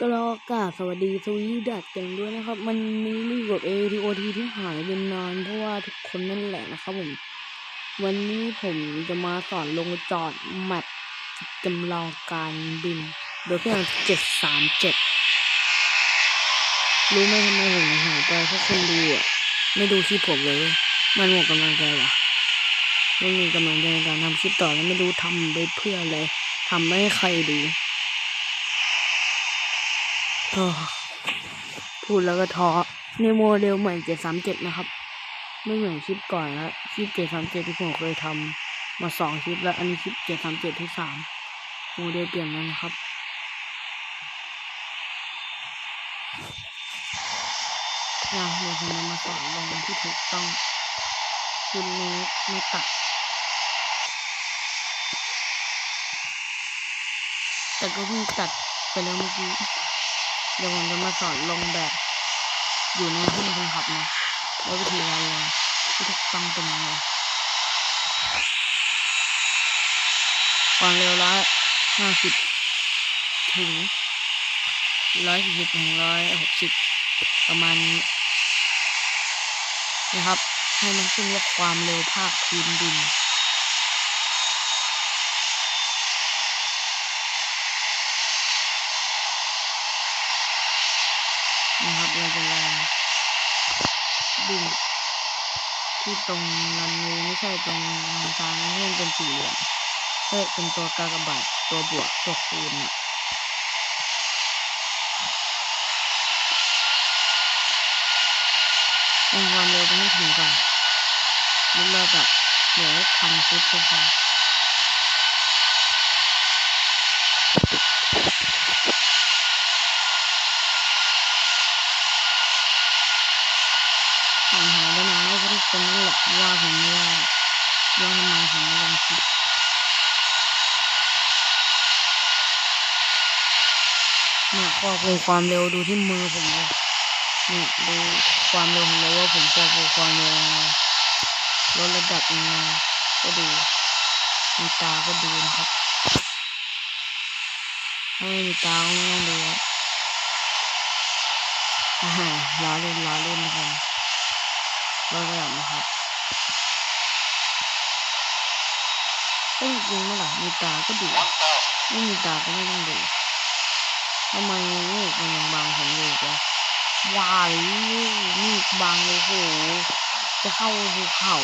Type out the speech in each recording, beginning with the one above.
ก็แล้วก็สวัสดีสวีดัสกันด้วยนะครับมันนี้มีกับ ATOT ที่หายไปนานเพราะว่าทุกคนนั่นแหละนะครับผมวันนี้ผมจะมาสอนลงจอดแมปจำลองการบินโดยเครื่อง737รู้ไหมทำไมผมหายไปเพราะคนดูไม่ดูคลิปผมเลยมันหมดกำลังใจว่ะไม่มีกำลังใจในการทำคลิปต่อแล้วไม่รู้ทำไปเพื่ออะไรทำไม่ให้ใครดูพูดแล้วก็ท้อในโมเดลใหม่737นะครับไม่เหมือนคลิปก่อนแล้วคลิป737ที่ผมเคยทำมา2คลิปแล้วอันนี้คลิป737ที่3โมเดลเปลี่ยนแล้วนะครับเดี๋ยวผมจะมาสอนลงที่ถูกต้องคุณนี้ไม่ตัดแต่ก็เพิ่งตัดไปแล้วเมื่อกี้เดี๋ยวผมจะมาสอนลงแบบอยู่ในห้องคนขับนะว่าวิธีการลงที่ถูกต้องเป็นยังไงความเร็ว150ถึง140ถึง160ประมาณนี้นะครับให้มันขึ้นว่าความเร็วภาคพื้นดินนะครับเราจะลองบินที่ตรงรันเวย์ไม่ใช่ตรงทางให้มันเป็นสี่เหลี่ยมเป็นตัวกากบาทตัวบวกตัวคูณความเร็วไปให้ถึงก่อนแล้วเราจะเหลือ1,000 ฟุตก็พอหายไปนานแล้วทุกคนนี่แหละว่าผมไม่ได้ว่าทำไมผมไม่ลงคลิปเนี่ยควบคุมความเร็วดูที่มือผมเลยเนี่ยดูความเร็วของเราว่าผมควบคุมความเร็วยังไงลดระดับยังไงก็ดูมีตาก็ดูนะครับถ้าไม่มีตาก็ไม่ต้องดูล้อเล่นนะครับลดระดับนะครับจริงไหมล่ะมีตาก็ดูไม่มีตาก็ไม่ต้องดูทำไมเมฆมันยังบังผมอยู่จ้ะว้าวเมฆบังโอ้โหจะเข้าภูเขา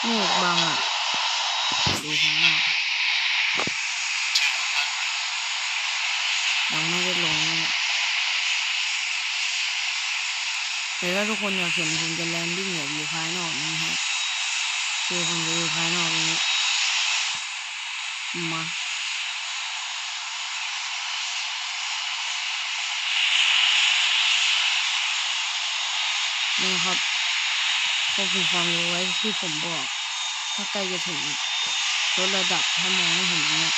เมฆบังดูข้างหน้ายังไม่ได้ลงแต่ถ้าทุกคนอยากเห็นผมจะแลนดิ้งแบบอยู่ภายนอกนี่ฮะคือผมจะอยู่ภายนอกนี้มานี่ครับควบคุมความเร็วไว้ที่ผมบอกถ้าใกล้จะถึงลดระดับถ้ามองไม่เห็นเนี่ย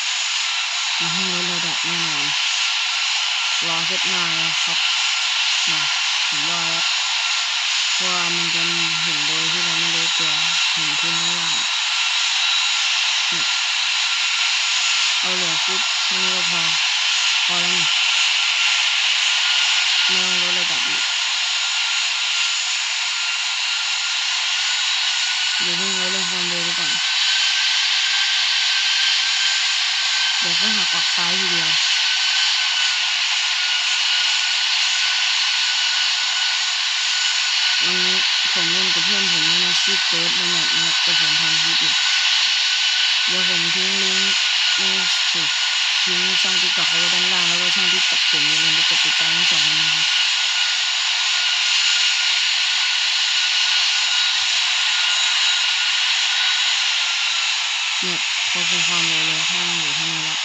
มันให้ลดระดับแน่นอนรอเซตหน้าเลยครับมาผมว่าแล้วว่ามันจะเห็นโดยที่เราไม่รู้ตัวเห็นพื้นข้างล่างเนี่ยเอาเหลือฟุตแค่นี้ก็พอแล้วนี่ไม่ต้องลดระดับอีกเดี๋ยวเพิ่งไว้เรื่องความเร็วไปก่อนเดี๋ยวก็หักออกซ้ายทีเดียววันนี้ผมเล่นกับเพื่อนผมในชื่อเติร์ดในแบบนี้แต่ผมทำคลิปอยู่เดี๋ยวผมทิ้งลิงก์ในสุดทิ้งช่องติ๊กต็อกเอาไว้ด้านล่างแล้วก็ช่องติ๊กต็อกผมอย่าลืมไปกดติดตามทั้ง2คนนะครับเนี่ยพอคุมความเร็วเลยให้มันอยู่เท่านี้ละ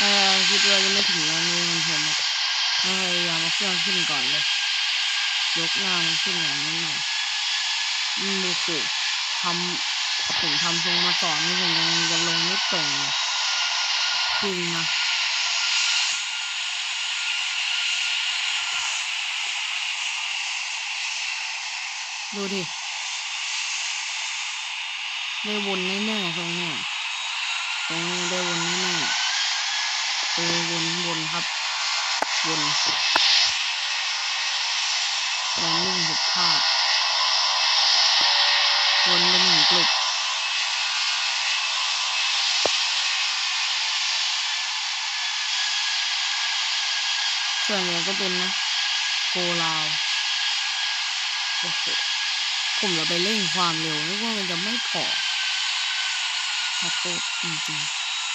ถ้าคิดว่ายังไม่ถึงแล้วนี่มันผมพยายามเอาเครื่องขึ้นก่อนเลยยกหน้ามันขึ้นอย่างนี้หน่อยดูสิผมทำทรงมาสอนนี่ผมยังจะลงไม่ตรงเลยจริงนะ ดูดิได้วนแน่ๆตรงเนี้ยตรงนี้ได้วนแน่ๆวนครับวนลองลุ่งผิดพลาดวนเป็นหนึ่งกลุ่มส่วนใหญ่ก็เป็นนะโกลาวโอ้โหผมจะไปเร่งความเร็วนึกว่ามันจะไม่พอขอโทษจริง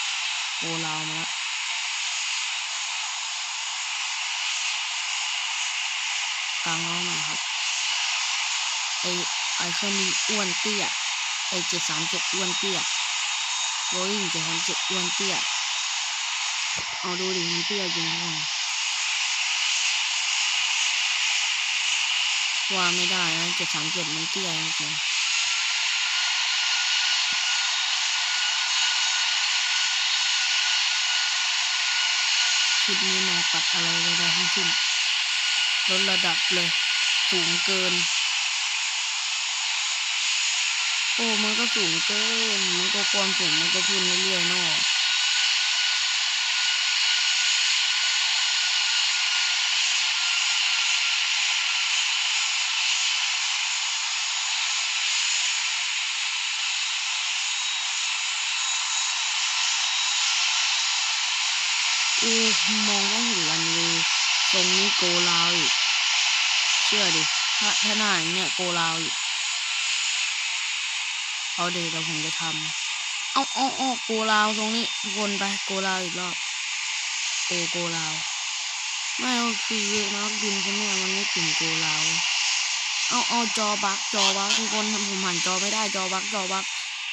ๆโกลาวมาแล้วกลางล้อหน่อยครับไอเครื่องบินอ้วนเตี้ย737อ้วนเตี้ยโรยยิง737อ้วนเตี้ยเอาดูดิมันเตี้ยจริงทุกคนว่าไม่ได้นะ737มันเตี้ยจริงคลิปนี้นะตัดอะไรไปได้ทั้งสิ้นลดระดับเลยสูงเกินโอ้มันก็สูงเกินมันก็ความสูงมันก็ขึ้นเรื่อยๆเนาะมองไม่เห็นรันเวย์ตรงนี้โกลาวอีกเชื่อดิถ้าหน้าอย่างเนี้ยโกลาวอีกเอาเดี๋ยวผมจะทำเอาโกลาวตรงนี้วนไปโกลาวอีกรอบโกลาวไม่คือนักบินคนเนี้ยมันไม่ถึงโกลาวเอาจอบักทุกคนผมหันจอไม่ได้จอบัก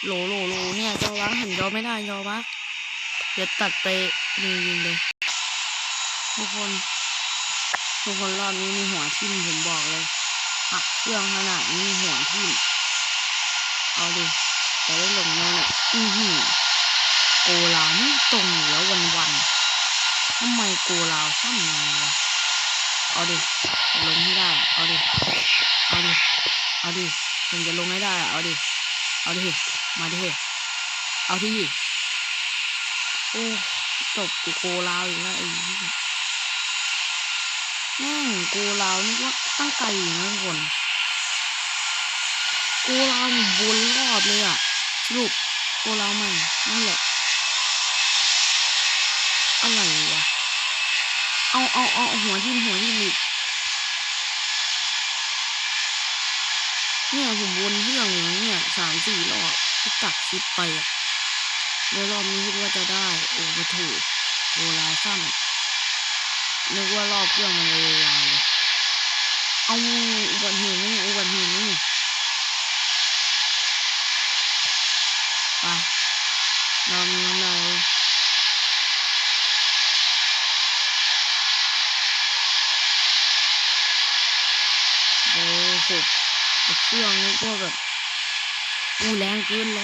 โหลเนี่ยจอบักหันจอไม่ได้จอบักเดี๋ยวตัดไปยิงเลยทุกคนรอบนี้มีหัวทิ่มผมบอกเลยหักเครื่องขนาดนี้มีหัวทิ่มเอาดิจะได้ลงแน่เนี่ยโกลาวไม่ตรงอยู่แล้ววันทำไมโกลาวสั้นอย่างนี้วะเอาดิลงให้ได้เอาดิผมจะลงให้ได้เอาดิมาดิเอาดิโอ้จบโกลาวอีกแล้วไอ้โกลาวนี่ว่าตั้งไกลอยู่นะทุกคนโกลาววนรอบเลยอ่ะสรุปโกลาวใหม่นั่นแหละอะไรวะเอาหัวทิ่มอีกเนี่ยผมวนเครื่องอย่างนี้เนี่ย3-4 รอบที่ตัดคลิปไปอ่ะแล้วรอบนี้คิดว่าจะได้โอ้ไม่ถูกโกลาวสั้นนึกว่ารอบเครื่องมันเลยยาวเลยเอาอุบัติเหตุนี่ไปเรามีอะไรโอ้โหเครื่องนี่ก็แบบแรงเกินแ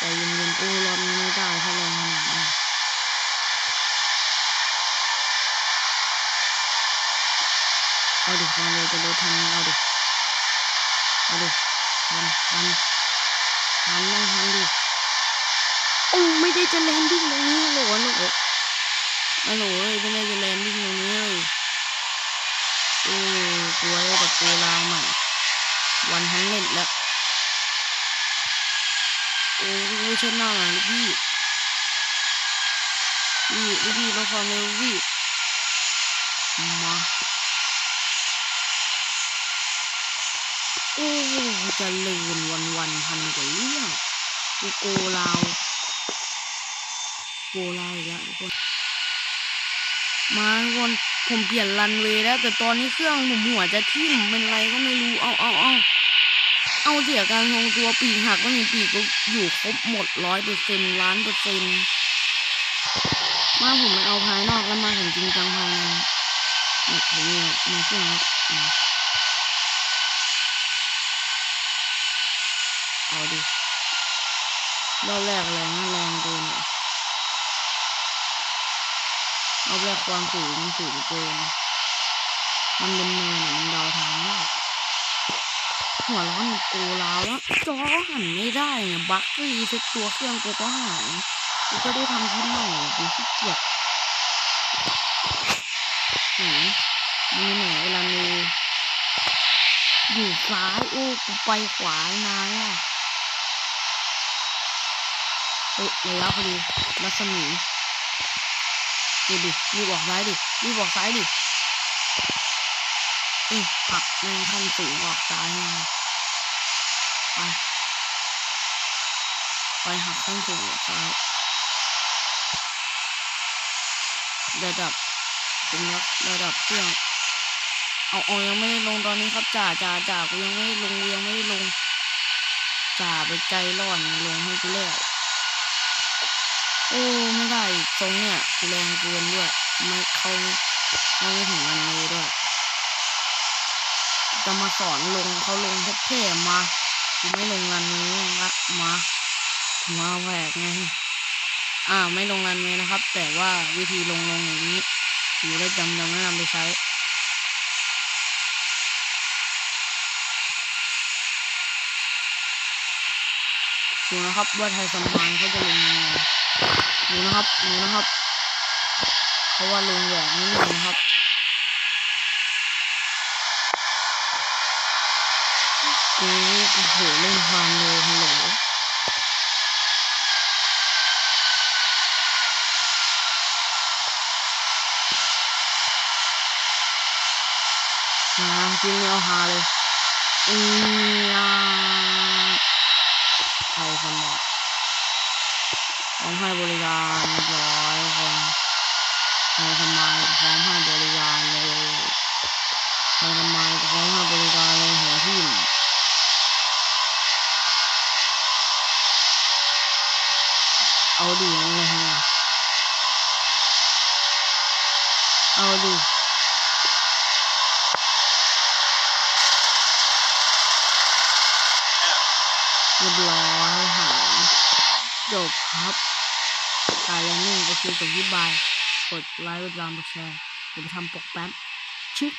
ต่เย็นรอบนี้ไม่ได้ถ้าแรงขนาดนี้เอาดิความเร็วจะลดทันเอาดิทันต้องทันดิไม่ได้จะแลนดิ้งตรงนี้โหลเลยไม่ได้จะแลนดิ้งตรงนี้เลยกลัวแต่โกลาวใหม่วันทั้งเล่นแล้วไม่ใช่หน้าลูกพี่ลดความเร็วพี่มาจะลืนวันพันกว่าเรื่องโกลาวอีกแล้วทุกคนมาทุกคนผมเปลี่ยนรันเวย์แล้วแต่ตอนนี้เครื่องผมหัวจะทิ่มเป็นไรก็ไม่รู้เอาเสียการทรงตัวปีกหักก็มีปีกก็อยู่ครบหมด100%ล้านเปอร์เซ็นต์มาผมมันเอาภายนอกแล้วมาถึงจริงจังภายในเนี่ยผมเนี่ยมาเครื่องเอาดิรอบแรกแรงเกินรอบแรกความสูงเกินมันเป็นเนินมันเดาทางได้ หัวร้อนกูร้าวแล้วจอหันไม่ได้เนี่ยบั๊กรีเซ็ตตัวเครื่องกูก็หายกูก็ได้ทำที่ใหม่กูขี้เกียจไหนมีไหนเวลามีอยู่ซ้ายโอ้กูไปขวานานอ่ะเฮ้ยระยะพอดีรัศมีดิรีบออกซ้ายดิรีบออกซ้ายดิผักแม่งขั้นสูงออกซ้ายไปหักขั้นสูงออกซ้ายระดับเป็นระดับเครื่องเอายังไม่ได้ลงตอนนี้ครับจ่ากูยังไม่ได้ลงจ่าไปใจร้อนลงให้กูแล้วโอ้ไม่ได้ตรงเนี่ยกูแรงเกินด้วยไม่เข้าไม่ถึงอันนี้ด้วยจะมาสอนลงเขาลงเท่ๆมากูไม่ลงรันนี้ละมาแหวกไงไม่ลงรันนี้นะครับแต่ว่าวิธีลงอย่างนี้อยู่ได้จำแนะนำไปใช้ดูนะครับว่าไทยสมานเขาจะลงยังไงดูนะครับเพราะว่าลงแหวกนิดนึงนะครับโอ้โหเล่นความเร็วฮัลโหลกินเนื้อฮาเลยไทยสมานพร้อมให้บริการ100 คนไทยสมานพร้อมให้บริการเลยไทยสมานพร้อมให้บริการเลยหัวทิ่มเอาดิเลยฮะเอาดิเรียบร้อยหายจบครับการเล่นนี่โอเคจบที่บายกดไลค์กดติดตามกดแชร์เดี๋ยวไปทำปกแป๊บชิค